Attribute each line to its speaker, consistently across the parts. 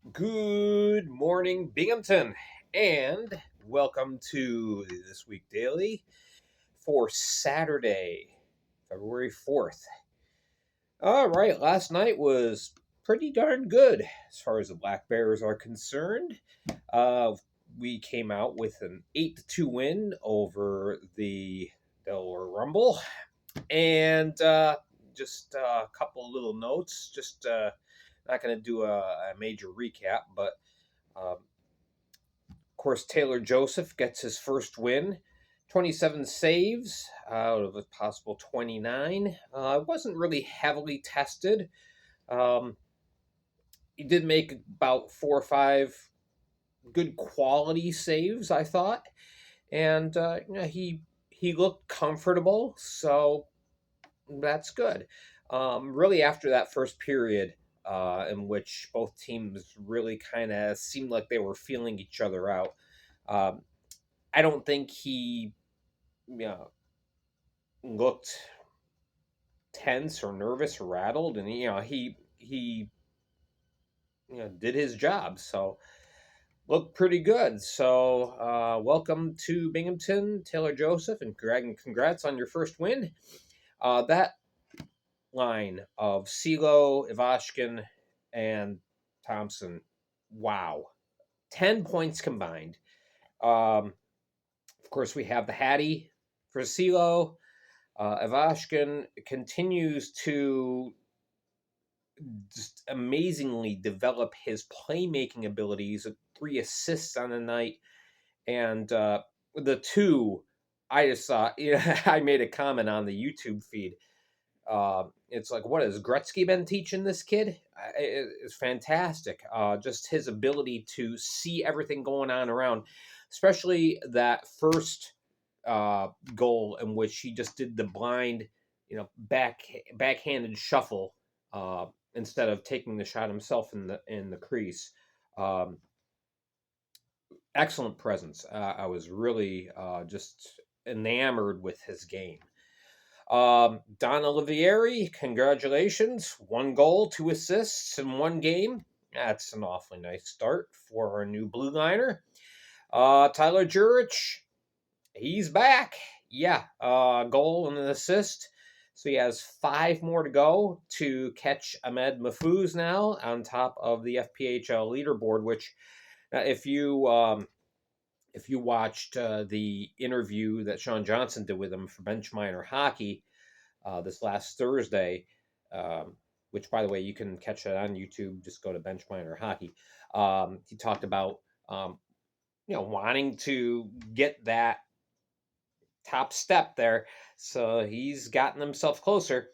Speaker 1: Good morning, Binghamton, and welcome to This Week Daily for Saturday, February 4th. All right, last night was pretty darn good as far as the Black Bears are concerned. Uh, we came out with an 8-2 win over the Delaware Rumble, and just a couple of little notes. Not going to do a major recap, but um, of course, Taylor Joseph gets his first win. 27 saves out of a possible 29. It wasn't really heavily tested. Um, he did make about 4 or 5 good quality saves, I thought, and he looked comfortable, so that's good. Really, after that first period, in which both teams really kind of seemed like they were feeling each other out. Um, I don't think he looked tense or nervous or rattled, and he did his job. So looked pretty good. So welcome to Binghamton, Taylor Joseph, and congrats on your first win. That line of CeeLo, Ivashkin, and Thompson, wow, 10 points combined. Of course, we have the Hattie for CeeLo. Ivashkin continues to just amazingly develop his playmaking abilities. 3 assists on the night, and the two, I just saw. I made a comment on the YouTube feed. It's like, what has Gretzky been teaching this kid? It's fantastic. Just his ability to see everything going on around, especially that first goal in which he just did the blind, backhanded shuffle instead of taking the shot himself in the crease. Um, Excellent presence. I was really just enamored with his game. Don Olivieri, congratulations. 1 goal, 2 assists in 1 game. That's an awfully nice start for our new blue liner. Tyler Jurich, he's back. Yeah, goal and an assist. So he has 5 more to go to catch Ahmed Mahfouz now on top of the FPHL leaderboard. Which, if you watched the interview that Sean Johnson did with him for Bench Minor Hockey this last Thursday, which, by the way, you can catch that on YouTube. Just go to Bench Minor Hockey. He talked about wanting to get that top step there. So he's gotten himself closer.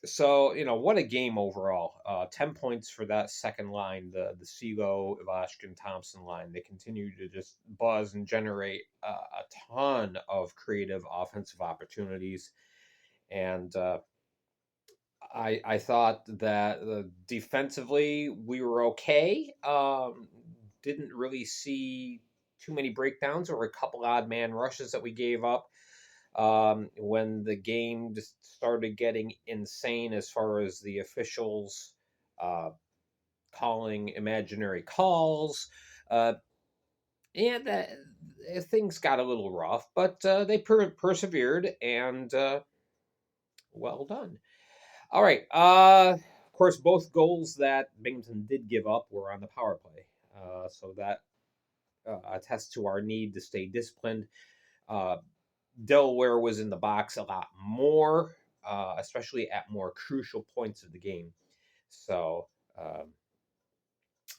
Speaker 1: So what a game overall. 10 points for that second line, the CeeLo, Ivashkin, Thompson line. They continue to just buzz and generate a ton of creative offensive opportunities. And I thought that defensively we were okay. Didn't really see too many breakdowns or a couple odd man rushes that we gave up. When the game just started getting insane as far as the officials uh, calling imaginary calls, uh, and things got a little rough, but they persevered, and well done. All right. Of course, both goals that Binghamton did give up were on the power play, so that attests to our need to stay disciplined. Uh, Delaware was in the box a lot more, especially at more crucial points of the game. So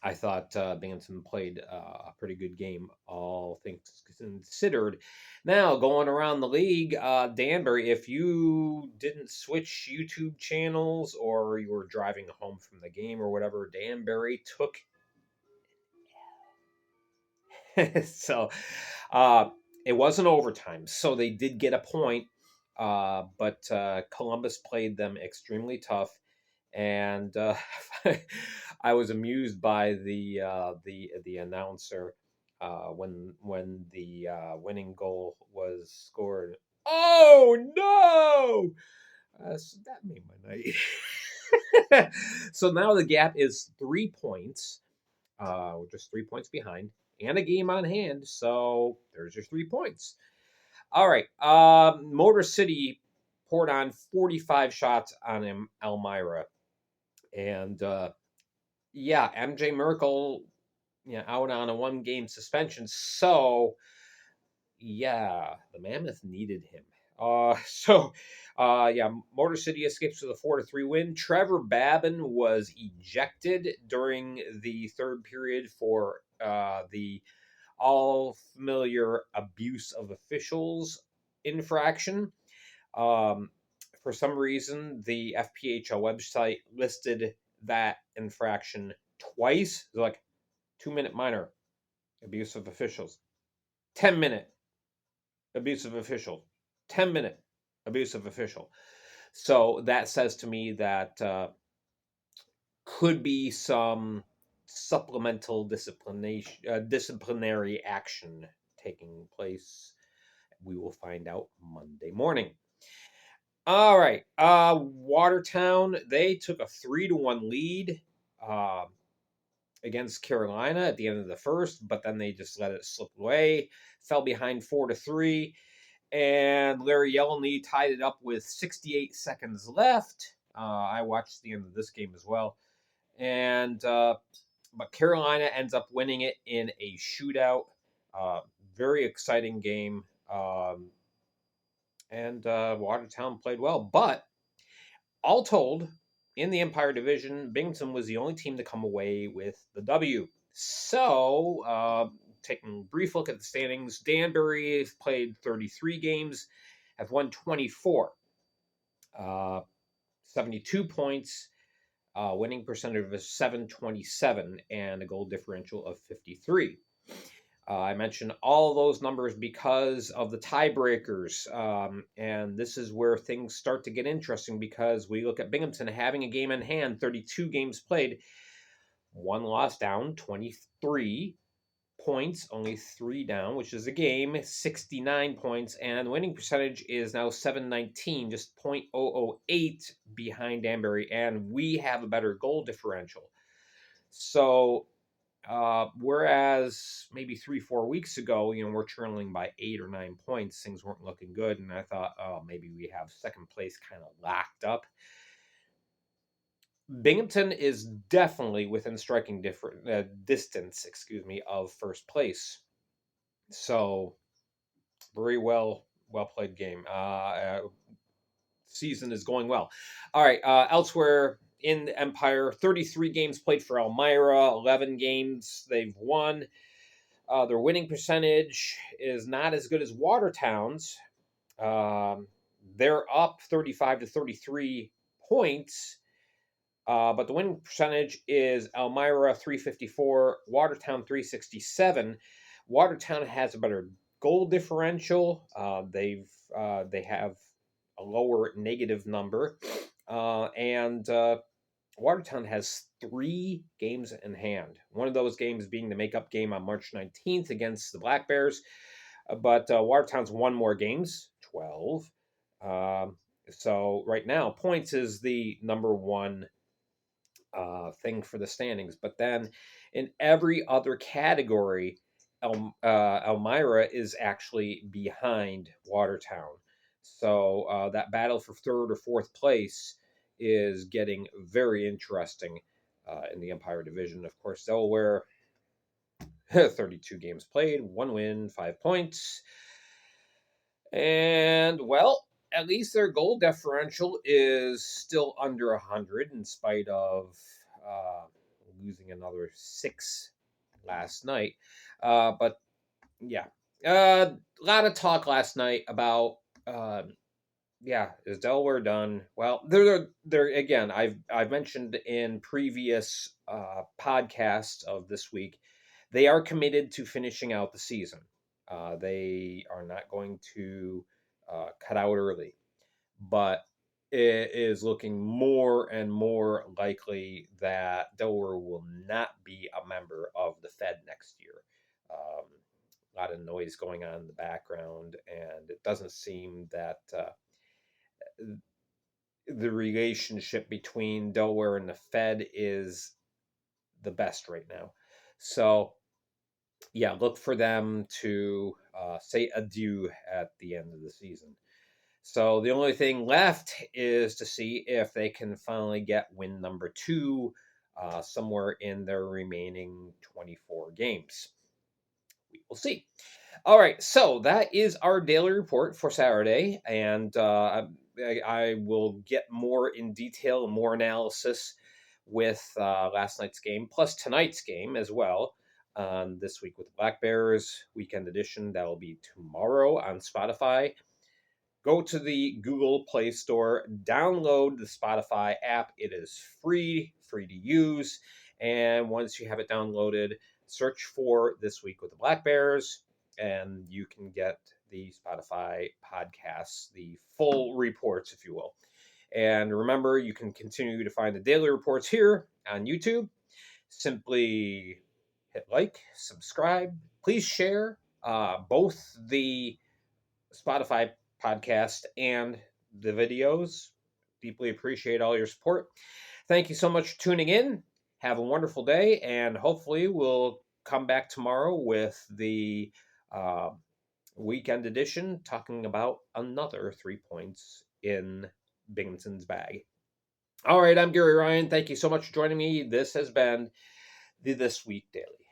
Speaker 1: I thought Binghamton played a pretty good game, all things considered. Now, going around the league, Danbury, if you didn't switch YouTube channels or you were driving home from the game or whatever, Danbury took. So it wasn't overtime, so they did get a point. But Columbus played them extremely tough, and I was amused by the announcer when the winning goal was scored. Oh no! So that made my night. So now the gap is 3 points. We're just 3 points behind and a game on hand. So there's your 3 points. All right. Motor City poured on 45 shots on Elmira. And yeah, MJ Merkel, out on a 1 game suspension. So yeah, the Mammoth needed him. Yeah, Motor City escapes with a 4-3 win. Trevor Babin was ejected during the third period for the all familiar abuse of officials infraction. Um, for some reason, the FPHL website listed that infraction twice. They're like 2-minute minor abuse of officials, 10-minute abusive official, 10-minute abusive official. So that says to me that could be some supplemental disciplinary action taking place. We will find out Monday morning. All right. Watertown, they took a 3-1 lead against Carolina at the end of the first, but then they just let it slip away. Fell behind 4-3. And Larry Yelney tied it up with 68 seconds left. I watched the end of this game as well. And but Carolina ends up winning it in a shootout. Very exciting game. And Watertown played well. But all told, in the Empire Division, Binghamton was the only team to come away with the W. So, taking a brief look at the standings, Danbury have played 33 games, have won 24, 72 points, winning percentage of 727, and a goal differential of 53. I mentioned all those numbers because of the tiebreakers. And this is where things start to get interesting because we look at Binghamton having a game in hand, 32 games played, 1 loss down, 23 points, only 3 down, which is a game, 69 points, and winning percentage is now 719, just 0.008 behind Danbury, and we have a better goal differential. So whereas maybe 3-4 weeks ago, we're trailing by 8 or 9 points, things weren't looking good, and I thought, oh, maybe we have second place kind of locked up. Binghamton is definitely within striking distance, of first place. So very well played game. Season is going well. All right. Elsewhere in the Empire, 33 games played for Elmira, 11 games they've won. Their winning percentage is not as good as Watertown's. They're up 35-33 points, but the winning percentage is Elmira 354, Watertown 367. Watertown has a better goal differential. They have a lower negative number, and Watertown has 3 games in hand. One of those games being the makeup game on March 19th against the Black Bears. But Watertown's won more games, 12. So right now, points is the number one thing for the standings. But then in every other category, Elmira is actually behind Watertown. So that battle for third or fourth place is getting very interesting in the Empire Division. Of course, Delaware, 32 games played, 1 win, 5 points. And, well, at least their goal differential is still under 100 in spite of losing another 6 last night. But, yeah. A lot of talk last night about is Delaware done? Well, they're again. I've mentioned in previous podcasts of this week, they are committed to finishing out the season. They are not going to cut out early, but it is looking more and more likely that Delaware will not be a member of the Fed next year. A lot of noise going on in the background, and it doesn't seem that the relationship between Delaware and the Fed is the best right now. So, yeah, look for them to say adieu at the end of the season. So the only thing left is to see if they can finally get win number 2 somewhere in their remaining 24 games. We will see. All right, so that is our daily report for Saturday, and I will get more in detail, more analysis with last night's game, plus tonight's game as well. This week with the Black Bears weekend edition, that will be tomorrow on Spotify. Go to the Google Play Store, download the Spotify app. It is free to use, and once you have it downloaded, search for This Week with the Black Bears, and you can get the Spotify podcasts, the full reports, if you will. And remember, you can continue to find the daily reports here on YouTube. Simply hit like, subscribe, please share both the Spotify podcast and the videos. Deeply appreciate all your support. Thank you so much for tuning in. Have a wonderful day, and hopefully we'll come back tomorrow with the weekend edition, talking about another 3 points in Binghamton's bag. All right, I'm Gary Ryan. Thank you so much for joining me. This has been the This Week Daily.